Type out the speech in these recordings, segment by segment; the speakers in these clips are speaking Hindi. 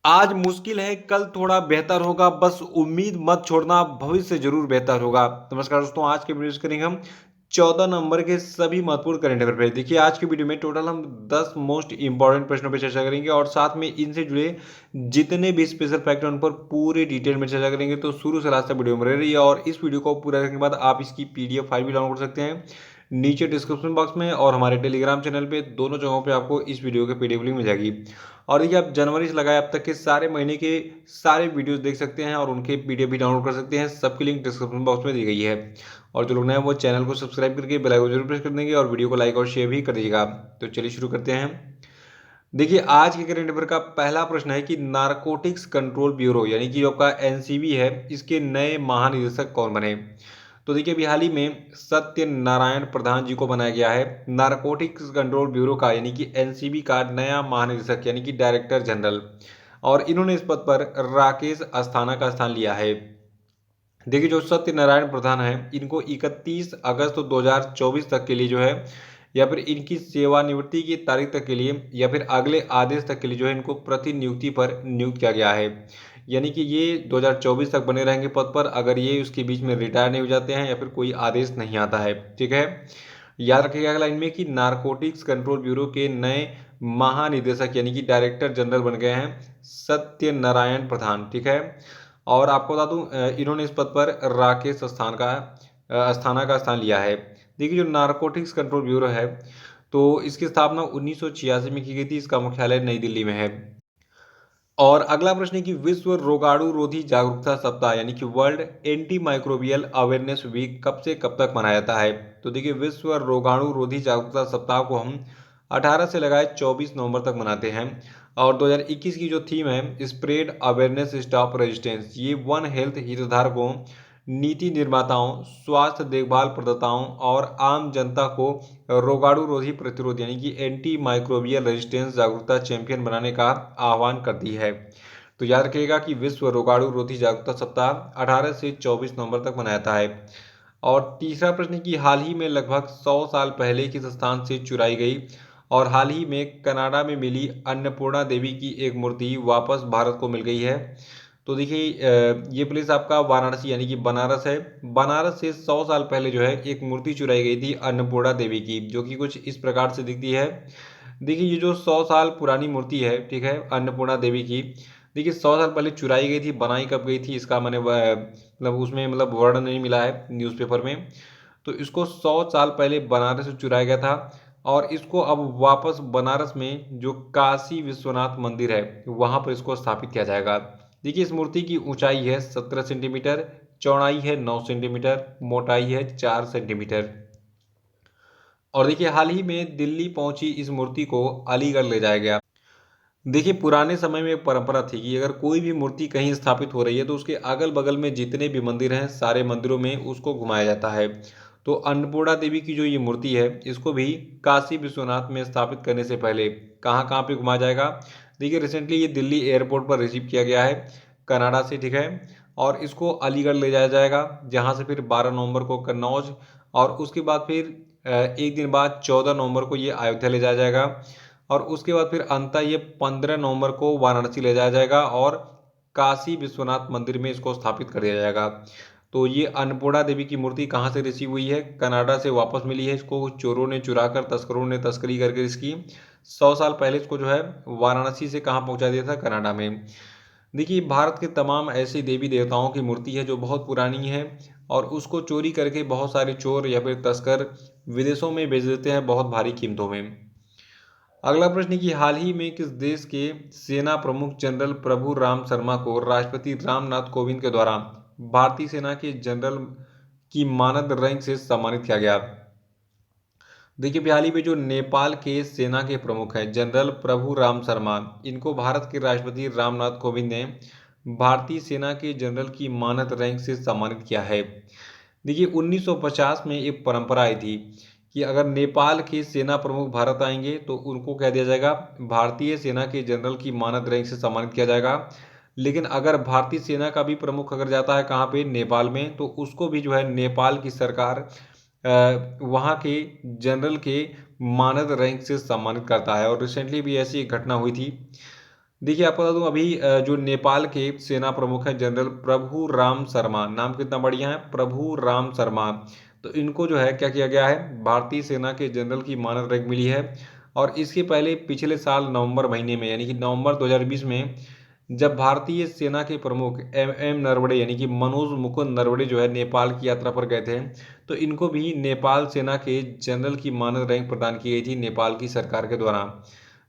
आज मुश्किल है, कल थोड़ा बेहतर होगा, बस उम्मीद मत छोड़ना, भविष्य ज़रूर बेहतर होगा। नमस्कार दोस्तों, आज के वीडियो करेंगे हम 14 नंबर के सभी महत्वपूर्ण करंट अफेयर पे। देखिए, आज की वीडियो में टोटल हम 10 मोस्ट इंपॉर्टेंट प्रश्नों पे चर्चा करेंगे और साथ में इनसे जुड़े जितने भी स्पेशल फैक्ट हैं उन पर पूरे डिटेल में चर्चा करेंगे। तो शुरू से लास्ट तक वीडियो में रहिए और इस वीडियो को पूरा देखने के बाद आप इसकी पीडीएफ फाइल भी डाउनलोड कर सकते हैं नीचे डिस्क्रिप्शन बॉक्स में और हमारे टेलीग्राम चैनल पे, दोनों जगहों पे आपको इस वीडियो के पीडीएफ लिंक मिल जाएगी। और देखिए, आप जनवरी से लगाए अब तक के सारे महीने के सारे वीडियोस देख सकते हैं और उनके पीडीएफ भी डाउनलोड कर सकते हैं। सबकी लिंक डिस्क्रिप्शन बॉक्स में दी गई है। और जो लोग नए हैं वो चैनल को सब्सक्राइब करके बेल आइकन जरूर प्रेस कर देंगे और वीडियो को लाइक और शेयर भी कर दीजिएगा। तो चलिए शुरू करते हैं। देखिए, आज के करंट अफेयर का पहला प्रश्न है कि नारकोटिक्स कंट्रोल ब्यूरो यानी कि जो आपका एनसीबी है, इसके नए महानिदेशक कौन बने। तो देखिए, अभी हाल ही में सत्य नारायण प्रधान जी को बनाया गया है नारकोटिक्स कंट्रोल ब्यूरो का यानी कि एनसीबी का नया महानिदेशक यानी कि डायरेक्टर जनरल। और इन्होंने इस पद पर राकेश अस्थाना का स्थान लिया है। देखिए, जो सत्यनारायण प्रधान है, इनको 31 अगस्त 2024 तक के लिए जो है, या फिर इनकी सेवानिवृत्ति की तारीख तक के लिए, या फिर अगले आदेश तक के लिए जो है, इनको प्रतिनियुक्ति पर नियुक्त किया गया है। यानी कि ये 2024 तक बने रहेंगे पद पर, अगर ये उसके बीच में रिटायर नहीं हो जाते हैं या फिर कोई आदेश नहीं आता है। ठीक है, याद रखिएगा अगला इनमें कि नारकोटिक्स कंट्रोल ब्यूरो के नए महानिदेशक यानी कि डायरेक्टर जनरल बन गए हैं सत्यनारायण प्रधान। ठीक है, और आपको बता दूं, इन्होंने इस पद पर राकेश अस्थाना का स्थान लिया है। देखिए, जो नारकोटिक्स कंट्रोल ब्यूरो है, तो इसकी स्थापना 1986 में की गई थी। इसका मुख्यालय नई दिल्ली में है। और अगला प्रश्न है कि विश्व रोगाणु रोधी जागरूकता सप्ताह यानी कि world antimicrobial awareness week कब से कब तक मनाया जाता है। तो देखिए, विश्व रोगाणु रोधी जागरूकता सप्ताह को हम 18 से लगाए 24 नवंबर तक मनाते हैं। और 2021 की जो थीम है स्प्रेड अवेयरनेस स्टॉप रेजिस्टेंस, ये वन हेल्थ हितधारकों, नीति निर्माताओं, स्वास्थ्य देखभाल प्रदाताओं और आम जनता को रोगाणु रोधी प्रतिरोध यानी कि एंटी माइक्रोबियल रेजिस्टेंस जागरूकता चैंपियन बनाने का आह्वान करती है। तो याद रखिएगा कि विश्व रोगाणु रोधी जागरूकता सप्ताह 18 से 24 नवंबर तक मनाया जाता है। और तीसरा प्रश्न कि हाल ही में लगभग 100 साल पहले किस स्थान से चुराई गई और हाल ही में कनाडा में मिली अन्नपूर्णा देवी की एक मूर्ति वापस भारत को मिल गई है। तो देखिए, ये प्लेस आपका वाराणसी यानी कि बनारस है। बनारस से 100 साल पहले जो है एक मूर्ति चुराई गई थी अन्नपूर्णा देवी की, जो कि कुछ इस प्रकार से दिखती है। देखिए, ये जो 100 साल पुरानी मूर्ति है, ठीक है, अन्नपूर्णा देवी की, देखिए 100 साल पहले चुराई गई थी, बनाई कब गई थी इसका मैंने मतलब उसमें मतलब वर्णन नहीं मिला है न्यूज़पेपर में। तो इसको 100 साल पहले बनारस से चुराया गया था और इसको अब वापस बनारस में जो काशी विश्वनाथ मंदिर है वहाँ पर इसको स्थापित किया जाएगा। देखिए, इस मूर्ति की ऊंचाई है 17 सेंटीमीटर, चौड़ाई है 9 सेंटीमीटर, मोटाई है 4 सेंटीमीटर। और देखिए, हाल ही में दिल्ली पहुंची इस मूर्ति को अलीगढ़ ले जाया गया। देखिए, पुराने समय में एक परंपरा थी कि अगर कोई भी मूर्ति कहीं स्थापित हो रही है तो उसके अगल बगल में जितने भी मंदिर हैं सारे मंदिरों में उसको घुमाया जाता है। तो अन्नपूर्णा देवी की जो ये मूर्ति है, इसको भी काशी विश्वनाथ में स्थापित करने से पहले कहाँ कहाँ पे घुमाया जाएगा। देखिए, रिसेंटली ये दिल्ली एयरपोर्ट पर रिसीव किया गया है कनाडा से। ठीक है, और इसको अलीगढ़ ले जाया जाएगा, जहाँ से फिर 12 नवंबर को कन्नौज, और उसके बाद फिर एक दिन बाद 14 नवंबर को ये अयोध्या ले जाया जाएगा। और उसके बाद फिर अंततः ये 15 नवंबर को वाराणसी ले जाया जाएगा और काशी विश्वनाथ मंदिर में इसको स्थापित कर दिया जाएगा। तो ये अन्नपूर्णा देवी की मूर्ति कहाँ से रिसीव हुई है, कनाडा से वापस मिली है। इसको चोरों ने चुरा कर, तस्करों ने तस्करी करके इसकी 100 साल पहले इसको जो है वाराणसी से कहाँ पहुँचा दिया था, कनाडा में। देखिए, भारत के तमाम ऐसे देवी देवताओं की मूर्ति है जो बहुत पुरानी है और उसको चोरी करके बहुत सारे चोर या फिर तस्कर विदेशों में बेच देते हैं बहुत भारी कीमतों में। अगला प्रश्न है कि हाल ही में किस देश के सेना प्रमुख जनरल प्रभु राम शर्मा को राष्ट्रपति रामनाथ कोविंद के द्वारा भारतीय सेना के जनरल की मानद रैंक से सम्मानित किया गया। देखिए, हाल ही में जो नेपाल के सेना के प्रमुख हैं जनरल प्रभु राम शर्मा, इनको भारत के राष्ट्रपति रामनाथ कोविंद ने भारतीय सेना के जनरल की मानद रैंक से सम्मानित किया है। देखिए, 1950 में एक परंपरा आई थी कि अगर नेपाल के सेना प्रमुख भारत आएंगे तो उनको कह दिया जाएगा भारतीय सेना के जनरल की मानद रैंक से सम्मानित किया जाएगा। लेकिन अगर भारतीय सेना का भी प्रमुख अगर जाता है कहाँ पे, नेपाल में, तो उसको भी जो है नेपाल की सरकार वहाँ के जनरल के मानद रैंक से सम्मानित करता है। और रिसेंटली भी ऐसी एक घटना हुई थी। देखिए आपको बता दूं अभी जो नेपाल के सेना प्रमुख हैं जनरल प्रभु राम शर्मा, नाम कितना बढ़िया है, प्रभु राम शर्मा। तो इनको जो है क्या किया गया है, भारतीय सेना के जनरल की मानद रैंक मिली है। और इसके पहले पिछले साल नवंबर महीने में यानी कि नवंबर 2020 में जब भारतीय सेना के प्रमुख एम नरवणे यानी कि मनोज मुकुंद नरवणे जो है नेपाल की यात्रा पर गए थे, तो इनको भी नेपाल सेना के जनरल की मानद रैंक प्रदान की गई थी नेपाल की सरकार के द्वारा।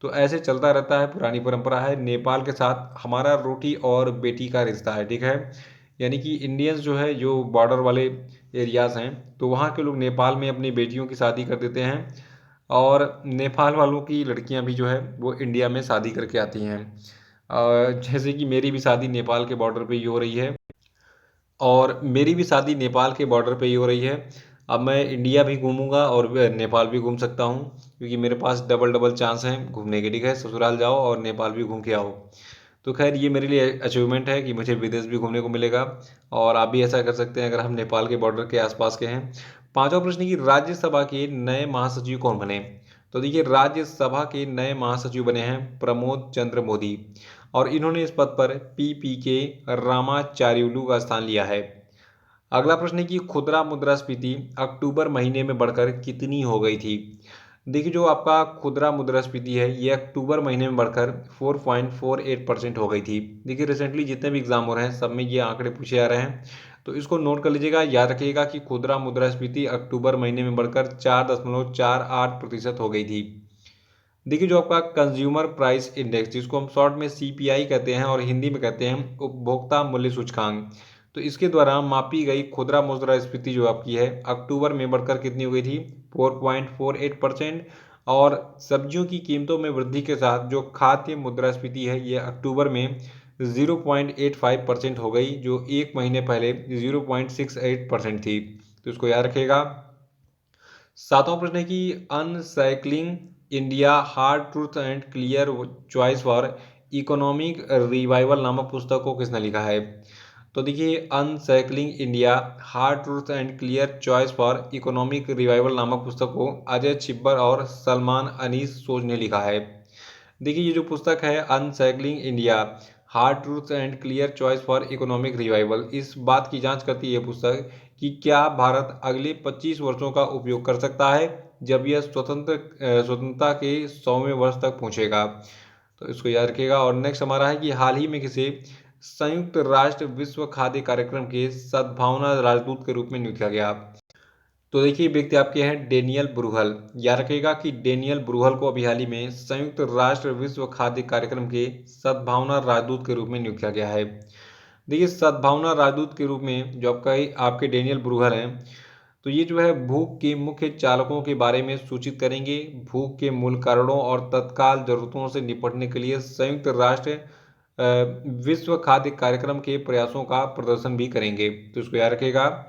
तो ऐसे चलता रहता है, पुरानी परंपरा है। नेपाल के साथ हमारा रोटी और बेटी का रिश्ता है, ठीक है। यानी कि इंडियंस जो है जो बॉर्डर वाले एरियाज हैं, तो वहाँ के लोग नेपाल में अपनी बेटियों की शादी कर देते हैं और नेपाल वालों की लड़कियां भी जो है वो इंडिया में शादी करके आती हैं। जैसे कि मेरी भी शादी नेपाल के बॉर्डर पे ही हो रही है और मेरी भी शादी नेपाल के बॉर्डर पे ही हो रही है। अब मैं इंडिया भी घूमूंगा और नेपाल भी घूम सकता हूँ, क्योंकि मेरे पास डबल डबल चांस हैं घूमने के, ठीक है। ससुराल जाओ और नेपाल भी घूम के आओ। तो खैर ये मेरे लिए अचीवमेंट है कि मुझे विदेश भी घूमने को मिलेगा और आप भी ऐसा कर सकते हैं अगर हम नेपाल के बॉर्डर के आसपास के हैं। पांचवा प्रश्न की राज्यसभा के नए महासचिव कौन बने। तो देखिए राज्यसभा के नए महासचिव बने हैं प्रमोद चंद्र मोदी और इन्होंने इस पद पर पीपी के रामाचार्युलू का स्थान लिया है। अगला प्रश्न है कि खुदरा मुद्रास्फीति अक्टूबर महीने में बढ़कर कितनी हो गई थी। देखिए जो आपका खुदरा मुद्रास्फीति है ये अक्टूबर महीने में बढ़कर 4.48% हो गई थी। देखिए रिसेंटली जितने भी एग्जाम हो रहे हैं सब में ये आंकड़े पूछे जा रहे हैं, तो इसको नोट कर लीजिएगा, याद रखिएगा कि खुदरा मुद्रास्फीति अक्टूबर महीने में बढ़कर 4.48% हो गई थी। देखिए जो आपका कंज्यूमर प्राइस इंडेक्स जिसको हम शॉर्ट में सीपीआई कहते हैं और हिंदी में कहते हैं उपभोक्ता मूल्य सूचकांक, तो इसके द्वारा मापी गई खुदरा मुद्रास्फीति जो आपकी है अक्टूबर में बढ़कर कितनी हो गई थी, 4.48%। और सब्जियों की कीमतों में वृद्धि के साथ जो खाद्य मुद्रास्फीति है ये अक्टूबर में 0.85% हो गई, जो एक महीने पहले 0.68% थी। तो इसको याद रखिएगा। सातवां प्रश्न है कि unshackling India hard truth and clear choice for economic revival नामक पुस्तक को किसने लिखा है। तो देखिए unshackling India hard truth and clear choice for economic revival नामक पुस्तक को अजय छिब्बर और सलमान अनीस सोज ने लिखा है। देखिए ये जो पुस्तक है unshackling India hard truth and clear choice for economic revival, इस बात की जांच करती है पुस्तक कि क्या भारत अगले 25 वर्षों का उपयोग कर सकता है जब यह स्वतंत्रता के 100वें वर्ष तक पहुंचेगा। तो इसको याद रखिएगा। और नेक्स्ट हमारा है कि हाल ही में किसे संयुक्त राष्ट्र विश्व खाद्य कार्यक्रम के सद्भावना राजदूत के रूप में नियुक्त किया गया। तो देखिए व्यक्ति आपके हैं डेनियल ब्रूहल। याद रखिएगा कि डेनियल ब्रूहल को अभी हाल ही में संयुक्त राष्ट्र विश्व खाद्य कार्यक्रम के सद्भावना राजदूत के रूप में नियुक्त किया गया है। देखिए सद्भावना राजदूत के रूप में जो आपके डेनियल ब्रूहल हैं, तो ये जो है भूख के मुख्य चालकों के बारे में सूचित करेंगे, भूख के मूल कारणों और तत्काल जरूरतों से निपटने के लिए संयुक्त राष्ट्र विश्व खाद्य कार्यक्रम के प्रयासों का प्रदर्शन भी करेंगे। तो इसको याद रखेगा।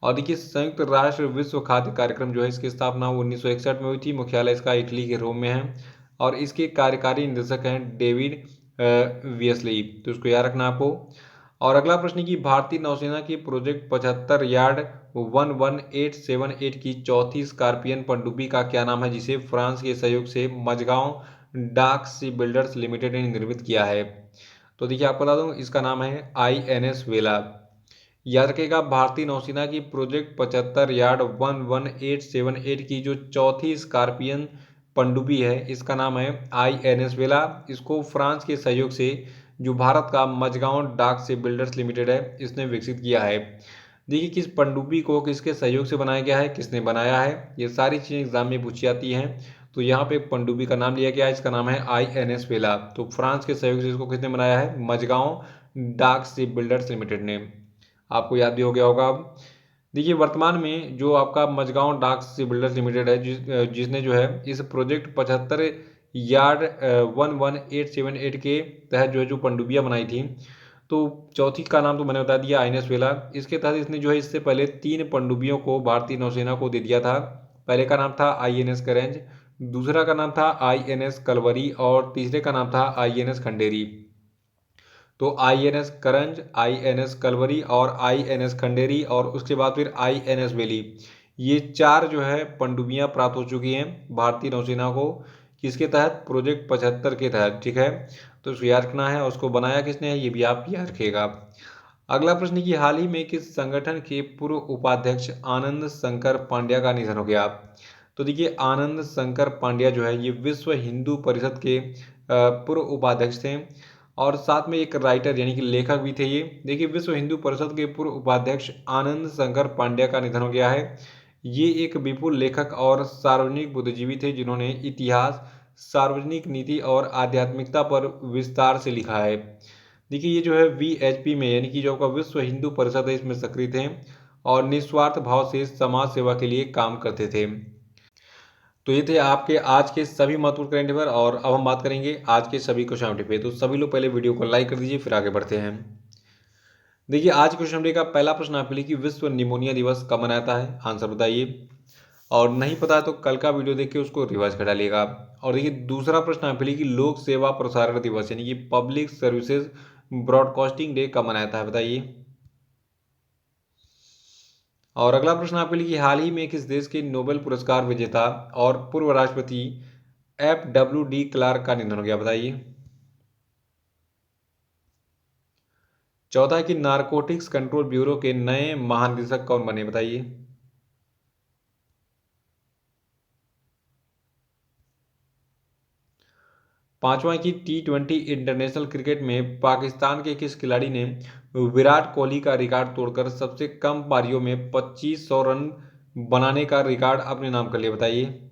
और देखिए संयुक्त राष्ट्र विश्व खाद्य कार्यक्रम जो है इसकी स्थापना 1961 में हुई थी, मुख्यालय इसका इटली के रोम में है और इसके कार्यकारी निदेशक हैं डेविड वियसली। तो इसको याद रखना आपको। और अगला प्रश्न की भारतीय नौसेना की प्रोजेक्ट 75 यार्ड 11878 की चौथी स्कॉर्पियन पनडुब्बी का क्या नाम है, जिसे फ्रांस के सहयोग से मझगांव डाक सी बिल्डर्स लिमिटेड ने निर्मित किया है। तो देखिए आपको बता दूं इसका नाम है INS वेला। याद रखिएगा भारतीय नौसेना की प्रोजेक्ट 75 यार्ड 11878 की जो चौथी स्कॉर्पियन पनडुब्बी है इसका नाम है INS वेला। इसको फ्रांस के सहयोग से जो भारत का मझगांव डाक से बिल्डर्स लिमिटेड है इसने विकसित किया है। देखिए किस पनडुब्बी को किसके सहयोग से बनाया गया है, किसने बनाया है, ये सारी चीज़ें एग्जाम में पूछी जाती हैं। तो यहाँ पे एक पनडुब्बी का नाम लिया गया है, इसका नाम है INS वेला। तो फ्रांस के सहयोग से इसको किसने बनाया है, मझगांव डाक से बिल्डर्स लिमिटेड ने। आपको याद भी हो गया होगा। अब देखिए वर्तमान में जो आपका मझगांव डाक से बिल्डर्स लिमिटेड है जिसने जो है इस प्रोजेक्ट 75 यार्ड 11878 के तहत जो है जो पनडुब्बियाँ बनाई थी, तो चौथी का नाम तो मैंने बता दिया INS वेला। इसके तहत इसने जो है इससे पहले 3 पनडुब्बियों को भारतीय नौसेना को दे दिया था। पहले का नाम था INS करेंज, दूसरा का नाम था INS कलवरी और तीसरे का नाम था INS खंडेरी। तो INS करंज, INS कलवरी और INS खंडेरी और उसके बाद फिर INS वेली, ये 4 जो है पनडुब्बियां प्राप्त हो चुकी हैं भारतीय नौसेना को किसके तहत? प्रोजेक्ट 75 के तहत। ठीक है, तो इसको याद रखना है। और उसको बनाया किसने है, ये भी आप याद रखिएगा। अगला प्रश्न कि हाल ही में किस संगठन के पूर्व उपाध्यक्ष आनंद शंकर पांड्या का निधन हो गया? तो देखिए, आनंद शंकर पांड्या जो है ये विश्व हिंदू परिषद के पूर्व उपाध्यक्ष थे और साथ में एक राइटर यानी कि लेखक भी थे। ये देखिए, विश्व हिंदू परिषद के पूर्व उपाध्यक्ष आनंद शंकर पांड्या का निधन हो गया है। ये एक विपुल लेखक और सार्वजनिक बुद्धिजीवी थे जिन्होंने इतिहास, सार्वजनिक नीति और आध्यात्मिकता पर विस्तार से लिखा है। देखिए, ये जो है वीएचपी में यानी कि जो आपका विश्व हिंदू परिषद है इसमें सक्रिय थे और निस्वार्थ भाव से समाज सेवा के लिए काम करते थे। तो ये थे आपके आज के सभी महत्वपूर्ण करेंट अफेयर और अब हम बात करेंगे आज के सभी क्वेश्चन पे। तो सभी लोग पहले वीडियो को लाइक कर दीजिए, फिर आगे बढ़ते हैं। देखिए, आज क्वेश्चन का पहला प्रश्न आपके लिए कि विश्व निमोनिया दिवस कब मनाता है? आंसर बताइए। और नहीं पता है तो कल का वीडियो देख के उसको रिवाइज कर डालिएगा। और देखिए, दूसरा प्रश्न आपके लिए कि लोक सेवा प्रसारण दिवस यानी कि पब्लिक सर्विसेज ब्रॉडकास्टिंग डे कब मनाता है? बताइए। और अगला प्रश्न आपके लिए कि हाल ही में किस देश के नोबेल पुरस्कार विजेता और पूर्व राष्ट्रपति FWD क्लार्क का निधन हो गया? बताइए। चौथा है कि नारकोटिक्स कंट्रोल ब्यूरो के नए महानिदेशक कौन बने? बताइए। पांचवा है कि T20 इंटरनेशनल क्रिकेट में पाकिस्तान के किस खिलाड़ी ने विराट कोहली का रिकॉर्ड तोड़कर सबसे कम पारियों में 2500 रन बनाने का रिकॉर्ड अपने नाम कर लिया? बताइए।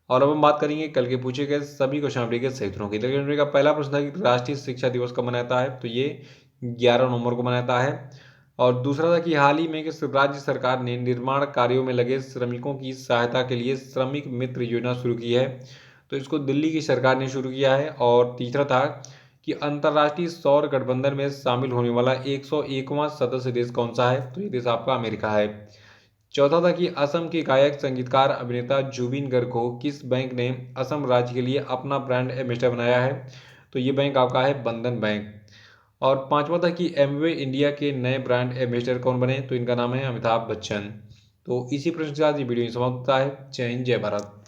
और अब हम बात करेंगे कल के पूछे गए सभी क्वेश्चन के सही उत्तरों की। तो का पहला प्रश्न था कि राष्ट्रीय शिक्षा दिवस कब मनाता है? तो ये 11 नवंबर को मनाता है। और दूसरा था कि हाल ही में किस राज्य सरकार ने निर्माण कार्यों में लगे श्रमिकों की सहायता के लिए श्रमिक मित्र योजना शुरू की है? तो इसको दिल्ली की सरकार ने शुरू किया है। और तीसरा था कि अंतर्राष्ट्रीय सौर गठबंधन में शामिल होने वाला 101वां सदस्य देश कौन सा है? तो ये देश आपका अमेरिका है। चौथा था कि असम के गायक संगीतकार अभिनेता जुबिन गर्ग को किस बैंक ने असम राज्य के लिए अपना ब्रांड एम्बेसडर बनाया है? तो ये बैंक आपका है बंधन बैंक। और पांचवा था कि एमवे इंडिया के नए ब्रांड एम्बेसडर कौन बने? तो इनका नाम है अमिताभ बच्चन। तो इसी प्रश्न के साथ ये वीडियो समाप्त होता है। जय हिंद, जय भारत।